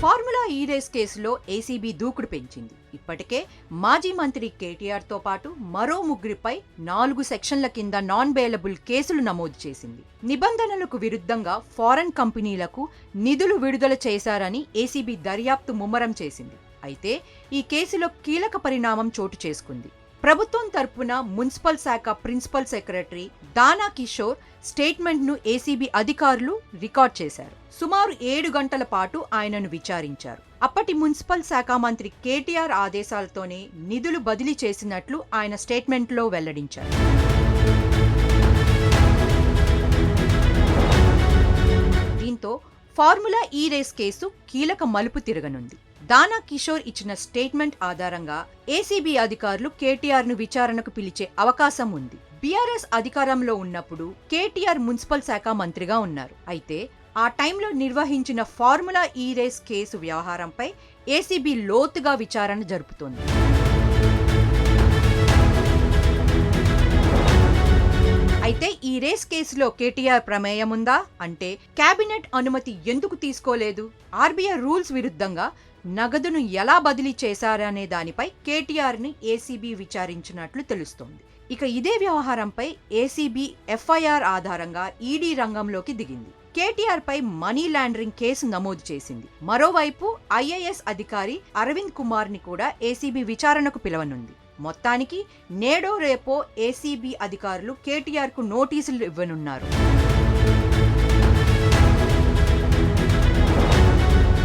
Formula ఈ race కేసులో ACB దూకుడు పెంచింది. ఇప్పటికే మాజీ మంత్రి కేటీఆర్తో పాటు మరో ముగ్గురిపై 4 సెక్షన్ల కింద నాన్ బెయిలబుల్ కేసులు నమోదు చేసింది. నిబంధనలకు విరుద్ధంగా ఫారెన్ కంపెనీలకు నిధులు విడుదల చేశారని ఏసీబీ దర్యాప్తు ముమ్మరం చేసింది. అయితే ఈ కేసులో కీలక పరిణామం చోటు చేసుకుంది. ప్రభుత్వం తరపున మున్సిపల్ శాఖ ప్రిన్సిపల్ సెక్రటరీ దానా కిషోర్ స్టేట్మెంట్ను ఏసీబీ అధికారులు రికార్డ్ చేశారు. సుమారు 7 గంటల పాటు ఆయనను విచారించారు. అప్పటి మున్సిపల్ శాఖ మంత్రి కేటీఆర్ ఆదేశాలతోనే నిధులు బదిలీ చేసినట్లు ఆయన స్టేట్మెంట్లో వెల్లడించారు. దీంతో ఫార్ములా ఈ రేస్ కేసు కీలక మలుపు తిరగనుంది. దానా కిషోర్ ఇచ్చిన స్టేట్మెంట్ ఆధారంగా ఏసీబీ అధికారులు కేటీఆర్ ను విచారణకు పిలిచే అవకాశం ఉంది. బీఆర్ఎస్ అధికారంలో ఉన్నప్పుడు కేటీఆర్ మున్సిపల్ శాఖ మంత్రిగా ఉన్నారు. అయితే ఆ టైంలో నిర్వహించిన ఫార్ములా ఈ రేస్ కేసు వ్యవహారంపై ఏసీబీ లోతుగా విచారణ జరుపుతోంది. అయితే ఈ రేస్ కేసులో కేటీఆర్ ప్రమేయం ఉందా అంటే కేబినెట్ అనుమతి ఎందుకు తీసుకోలేదు, ఆర్బీఐ రూల్స్ విరుద్ధంగా నగదును ఎలా బదిలీ చేశారనే దానిపై కేటీఆర్ ని ఏసీబీ విచారించినట్లు తెలుస్తోంది. ఇక ఇదే వ్యవహారంపై ఏసీబీ ఎఫ్ఐఆర్ ఆధారంగా ఈడీ రంగంలోకి దిగింది. కేటీఆర్ పై మనీ లాండరింగ్ కేసు నమోదు చేసింది. మరోవైపు ఐఏఎస్ అధికారి అరవింద్ కుమార్ ని కూడా ఏసీబీ విచారణకు పిలవనుంది. మొత్తానికి నేడో రేపో ఏసీబీ అధికారులు కేటీఆర్ కు నోటీసులు ఇవ్వనున్నారు.